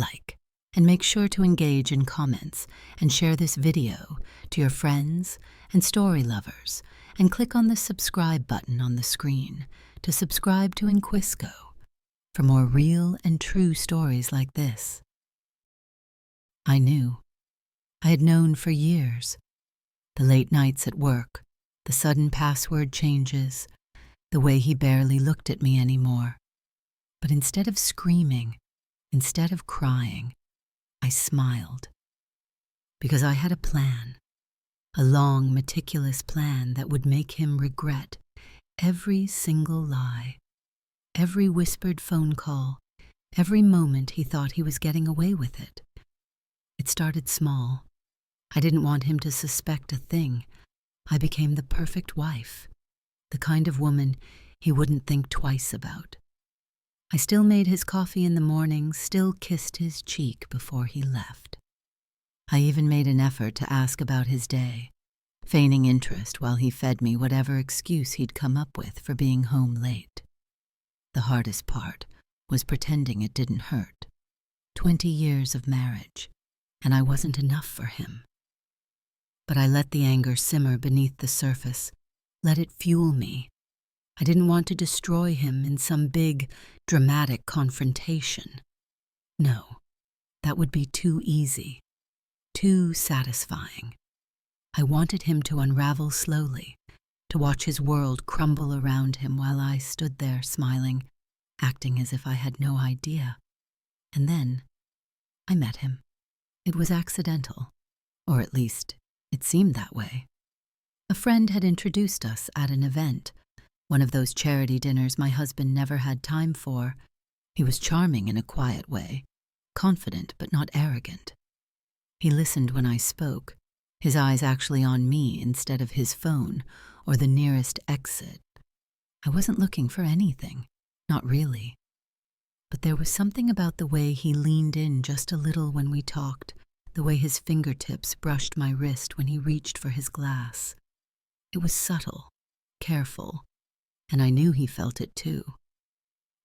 like, and make sure to engage in comments and share this video to your friends and story lovers, and click on the subscribe button on the screen to subscribe to Inquisco for more real and true stories like this. I knew. I had known for years. The late nights at work, the sudden password changes, the way he barely looked at me anymore. But instead of screaming, instead of crying, I smiled. Because I had a plan, a long, meticulous plan that would make him regret every single lie, every whispered phone call, every moment he thought he was getting away with it. It started small. I didn't want him to suspect a thing. I became the perfect wife, the kind of woman he wouldn't think twice about. I still made his coffee in the morning, still kissed his cheek before he left. I even made an effort to ask about his day, feigning interest while he fed me whatever excuse he'd come up with for being home late. The hardest part was pretending it didn't hurt. 20 years of marriage, and I wasn't enough for him. But I let the anger simmer beneath the surface, let it fuel me. I didn't want to destroy him in some big, dramatic confrontation. No, that would be too easy, too satisfying. I wanted him to unravel slowly, to watch his world crumble around him while I stood there smiling, acting as if I had no idea. And then I met him. It was accidental, or at least it seemed that way. A friend had introduced us at an event, one of those charity dinners my husband never had time for. He was charming in a quiet way, confident but not arrogant. He listened when I spoke, his eyes actually on me instead of his phone or the nearest exit. I wasn't looking for anything, not really. But there was something about the way he leaned in just a little when we talked, the way his fingertips brushed my wrist when he reached for his glass. It was subtle, careful, and I knew he felt it too.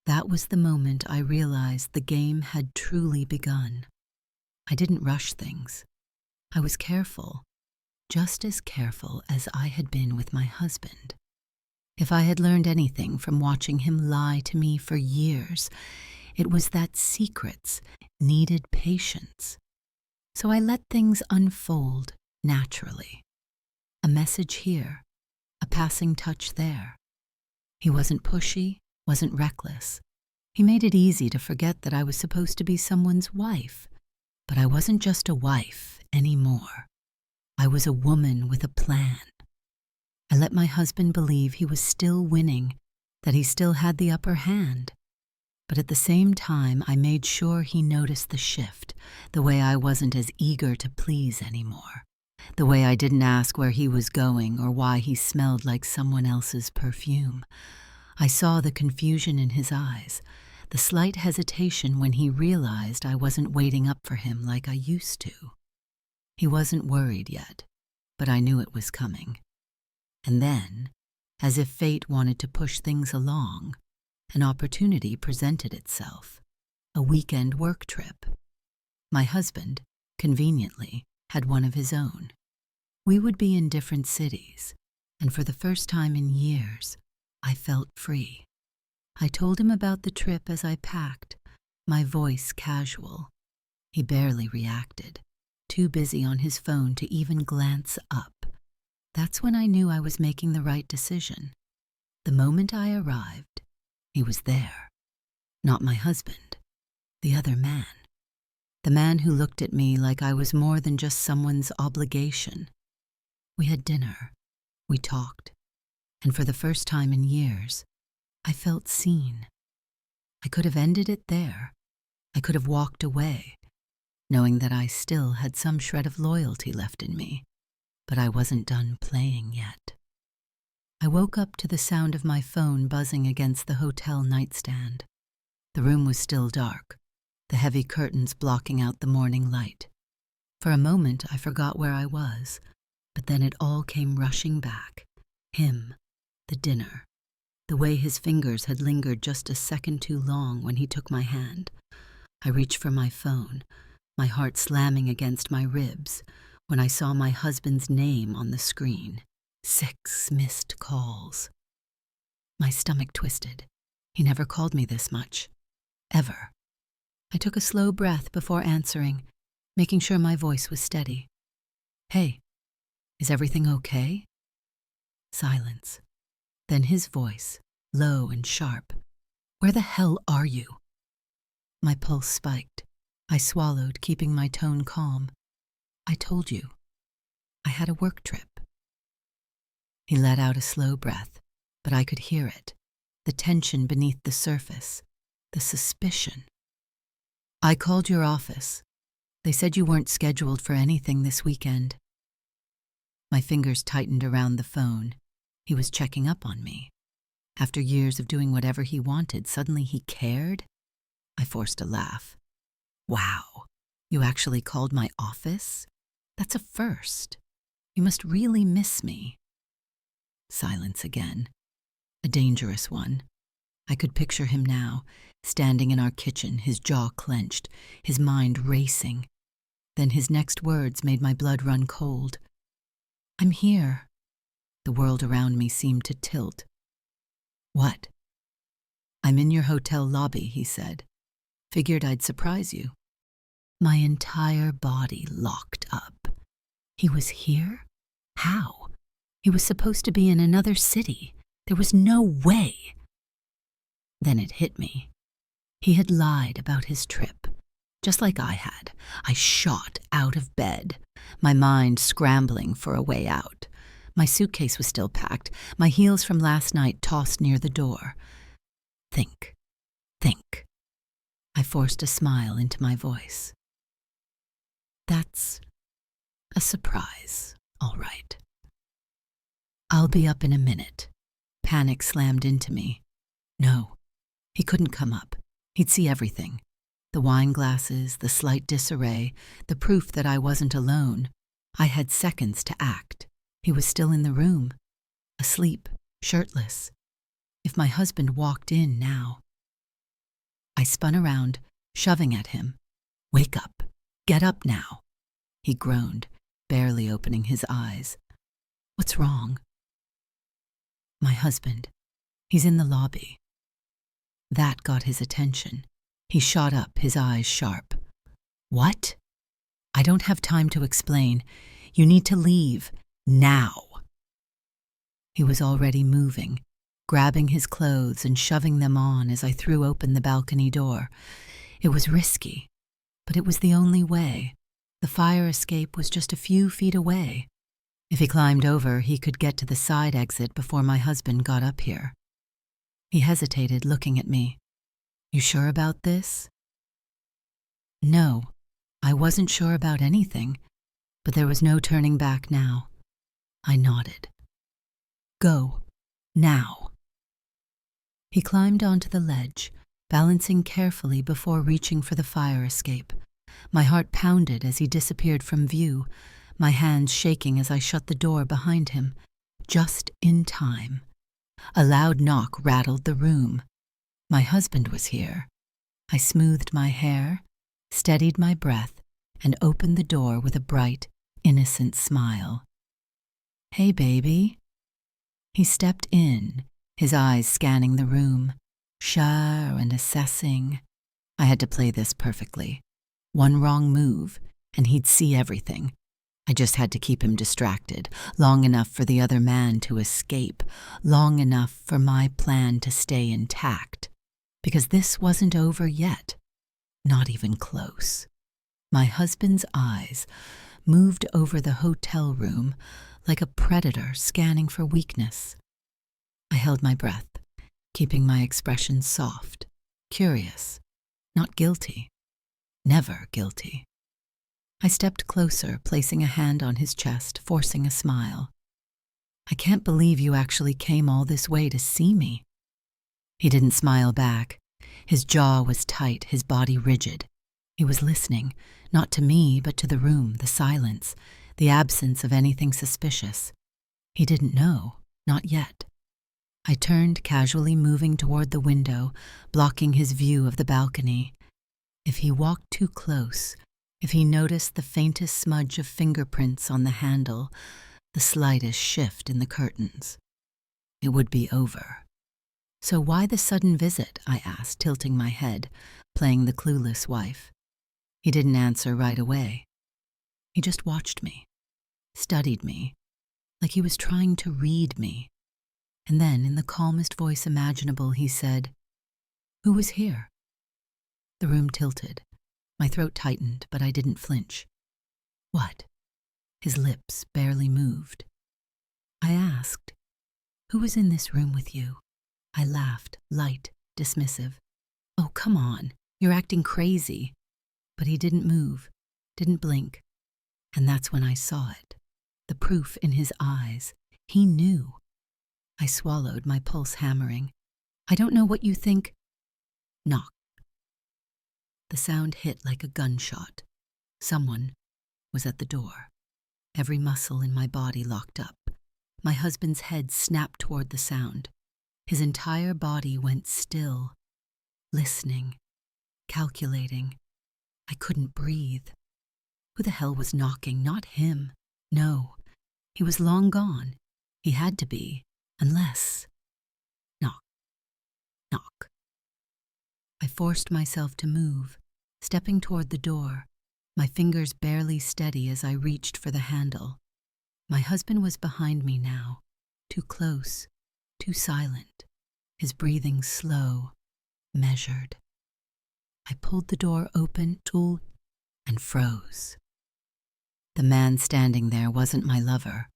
That was the moment I realized the game had truly begun. I didn't rush things. I was careful, just as careful as I had been with my husband. If I had learned anything from watching him lie to me for years, it was that secrets needed patience. So I let things unfold naturally. A message here, a passing touch there. He wasn't pushy, wasn't reckless. He made it easy to forget that I was supposed to be someone's wife. But I wasn't just a wife anymore. I was a woman with a plan. I let my husband believe he was still winning, that he still had the upper hand. But at the same time, I made sure he noticed the shift, the way I wasn't as eager to please anymore, the way I didn't ask where he was going or why he smelled like someone else's perfume. I saw the confusion in his eyes, the slight hesitation when he realized I wasn't waiting up for him like I used to. He wasn't worried yet, but I knew it was coming. And then, as if fate wanted to push things along, an opportunity presented itself, a weekend work trip. My husband, conveniently, had one of his own. We would be in different cities, and for the first time in years, I felt free. I told him about the trip as I packed, my voice casual. He barely reacted, too busy on his phone to even glance up. That's when I knew I was making the right decision. The moment I arrived, he was there. Not my husband, the other man. The man who looked at me like I was more than just someone's obligation. We had dinner, we talked, and for the first time in years, I felt seen. I could have ended it there. I could have walked away, knowing that I still had some shred of loyalty left in me, but I wasn't done playing yet. I woke up to the sound of my phone buzzing against the hotel nightstand. The room was still dark, the heavy curtains blocking out the morning light. For a moment, I forgot where I was, but then it all came rushing back. Him, the dinner, the way his fingers had lingered just a second too long when he took my hand. I reached for my phone, my heart slamming against my ribs, when I saw my husband's name on the screen. 6 missed calls. My stomach twisted. He never called me this much. Ever. I took a slow breath before answering, making sure my voice was steady. "Hey, is everything okay?" Silence. Then his voice, low and sharp. "Where the hell are you?" My pulse spiked. I swallowed, keeping my tone calm. "I told you. I had a work trip." He let out a slow breath, but I could hear it. The tension beneath the surface. The suspicion. "I called your office. They said you weren't scheduled for anything this weekend." My fingers tightened around the phone. He was checking up on me. After years of doing whatever he wanted, suddenly he cared? I forced a laugh. "Wow, you actually called my office? That's a first. You must really miss me." Silence again. A dangerous one. I could picture him now, standing in our kitchen, his jaw clenched, his mind racing. Then his next words made my blood run cold. "I'm here." The world around me seemed to tilt. "What?" "I'm in your hotel lobby," he said. "Figured I'd surprise you." My entire body locked up. He was here? How? He was supposed to be in another city. There was no way. Then it hit me. He had lied about his trip, just like I had. I shot out of bed, my mind scrambling for a way out. My suitcase was still packed, my heels from last night tossed near the door. Think. I forced a smile into my voice. "That's a surprise, all right." "I'll be up in a minute." Panic slammed into me. No, he couldn't come up. He'd see everything. The wine glasses, the slight disarray, the proof that I wasn't alone. I had seconds to act. He was still in the room, asleep, shirtless. If my husband walked in now. I spun around, shoving at him. "Wake up. Get up now." He groaned, barely opening his eyes. "What's wrong?" "My husband. He's in the lobby." That got his attention. He shot up, his eyes sharp. "What?" "I don't have time to explain. You need to leave. Now." He was already moving, grabbing his clothes and shoving them on as I threw open the balcony door. It was risky, but it was the only way. The fire escape was just a few feet away. If he climbed over, he could get to the side exit before my husband got up here. He hesitated, looking at me. "You sure about this?" No, I wasn't sure about anything, but there was no turning back now. I nodded. "Go. Now." He climbed onto the ledge, balancing carefully before reaching for the fire escape. My heart pounded as he disappeared from view, my hands shaking as I shut the door behind him. Just in time. A loud knock rattled the room. My husband was here. I smoothed my hair, steadied my breath, and opened the door with a bright, innocent smile. "Hey, baby." He stepped in, his eyes scanning the room, sure and assessing. I had to play this perfectly. One wrong move, and he'd see everything. I just had to keep him distracted, long enough for the other man to escape, long enough for my plan to stay intact. Because this wasn't over yet, not even close. My husband's eyes moved over the hotel room like a predator scanning for weakness. I held my breath, keeping my expression soft, curious, not guilty. Never guilty. I stepped closer, placing a hand on his chest, forcing a smile. "I can't believe you actually came all this way to see me." He didn't smile back. His jaw was tight, his body rigid. He was listening, not to me, but to the room, the silence, the absence of anything suspicious. He didn't know, not yet. I turned, casually moving toward the window, blocking his view of the balcony. If he walked too close, if he noticed the faintest smudge of fingerprints on the handle, the slightest shift in the curtains, it would be over. So why the sudden visit? I asked, tilting my head, playing the clueless wife. He didn't answer right away. He just watched me, studied me, like he was trying to read me. And then, in the calmest voice imaginable, he said, "Who was here?" The room tilted. My throat tightened, but I didn't flinch. "What?" His lips barely moved. I asked, "Who was in this room with you?" I laughed, light, dismissive. "Oh, come on, you're acting crazy." But he didn't move, didn't blink. And that's when I saw it, the proof in his eyes. He knew. I swallowed, my pulse hammering. "I don't know what you think." Knock. The sound hit like a gunshot. Someone was at the door. Every muscle in my body locked up. My husband's head snapped toward the sound. His entire body went still, listening, calculating. I couldn't breathe. Who the hell was knocking? Not him. No, he was long gone. He had to be, unless... Knock. Knock. I forced myself to move, stepping toward the door, my fingers barely steady as I reached for the handle. My husband was behind me now, too close, too silent, his breathing slow, measured. I pulled the door open, and froze. The man standing there wasn't my lover.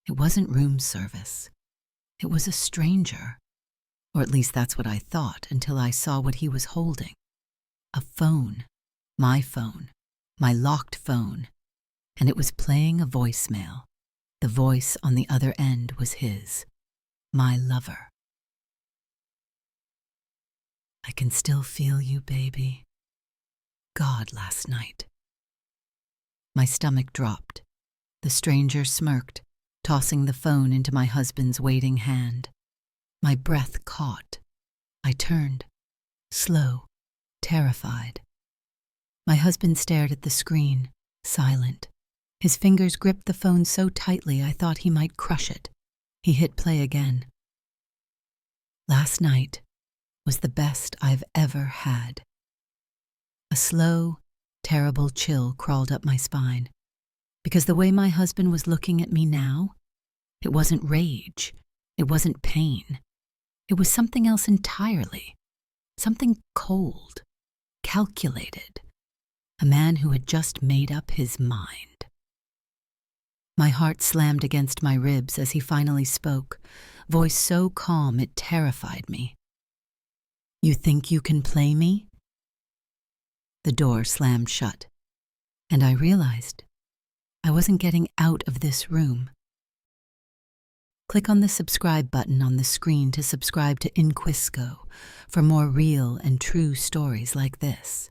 It wasn't room service. It was a stranger. Or at least that's what I thought until I saw what he was holding. A phone. My phone. My locked phone. And it was playing a voicemail. The voice on the other end was his. My lover. "I can still feel you, baby." God, last night. My stomach dropped. The stranger smirked, tossing the phone into my husband's waiting hand. My breath caught. I turned, slow, terrified. My husband stared at the screen, silent. His fingers gripped the phone so tightly I thought he might crush it. He hit play again. Last night was the best I've ever had. A slow, terrible chill crawled up my spine, because the way my husband was looking at me now, it wasn't rage, it wasn't pain. It was something else entirely, something cold, calculated, a man who had just made up his mind. My heart slammed against my ribs as he finally spoke, voice so calm it terrified me. "You think you can play me?" The door slammed shut, and I realized I wasn't getting out of this room. Click on the subscribe button on the screen to subscribe to Inquisco for more real and true stories like this.